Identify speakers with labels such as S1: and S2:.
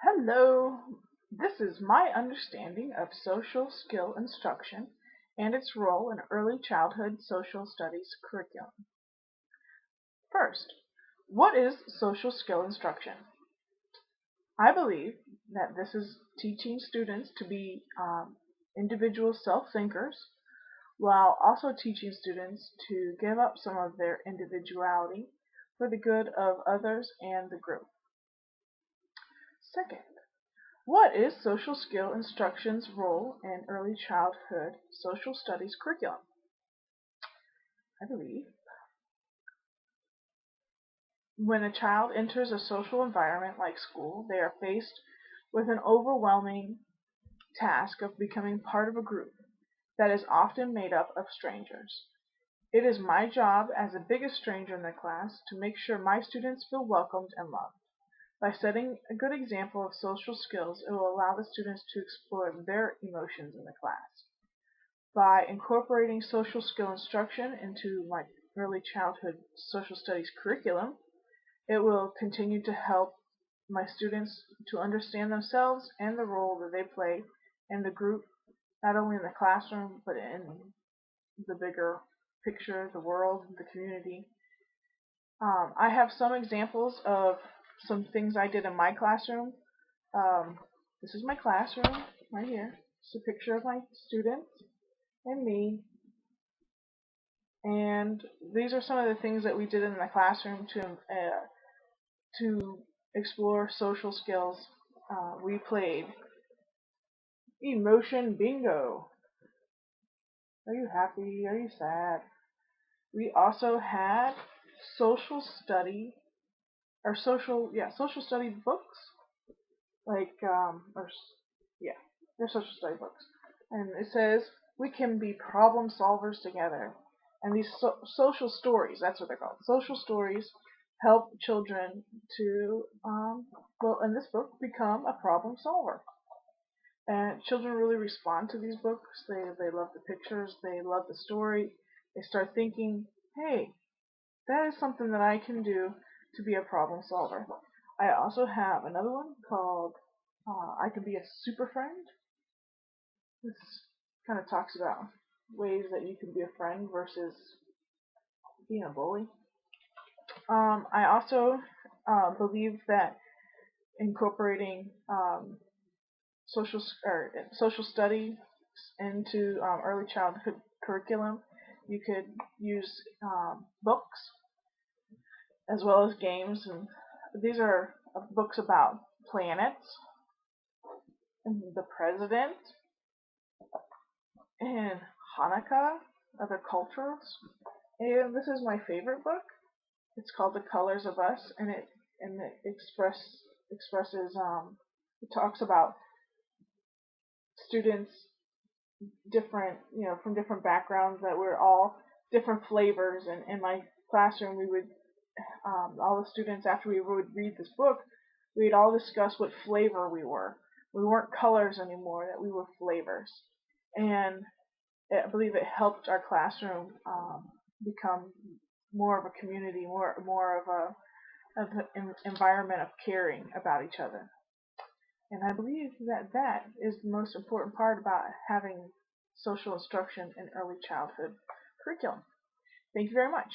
S1: Hello, this is my understanding of social skill instruction and its role in early childhood social studies curriculum. First, what is social skill instruction? I believe that this is teaching students to be individual self-thinkers while also teaching students to give up some of their individuality for the good of others and the group. Second, what is social skill instruction's role in early childhood social studies curriculum? I believe when a child enters a social environment like school, they are faced with an overwhelming task of becoming part of a group that is often made up of strangers. It is my job as the biggest stranger in the class to make sure my students feel welcomed and loved. By setting a good example of social skills, it will allow the students to explore their emotions in the class. By incorporating social skill instruction into my early childhood social studies curriculum, it will continue to help my students to understand themselves and the role that they play in the group, not only in the classroom, but in the bigger picture, the world, the community. I have some examples of some things I did in my classroom. Um, this is my classroom right here. It's a picture of my students and me. And these are some of the things that we did in the classroom to explore social skills. We played emotion bingo. Are you happy? Are you sad? We also had social study or social study books like yeah, they're social study books, and it says we can be problem solvers together. And these social stories, that's what they're called. Social stories help children to, well, in this book, become a problem solver. And children really respond to these books. They love the pictures. They love the story. They start thinking, hey, that is something that I can do to be a problem solver. I also have another one called I Can Be a Super Friend. This kind of talks about ways that you can be a friend versus being a bully. I also believe that incorporating social studies into early childhood curriculum, you could use books as well as games, and these are books about planets and the president and Hanukkah, other cultures. And this is my favorite book. It's called The Colors of Us, and it expresses it talks about students different, from different backgrounds, that we're all different flavors. And in my classroom, we would all the students, after we would read this book, we'd all discuss what flavor we were. We weren't colors anymore; that we were flavors. And I believe it helped our classroom become more of a community, more of an environment of caring about each other. And I believe that that is the most important part about having social instruction in early childhood curriculum. Thank you very much.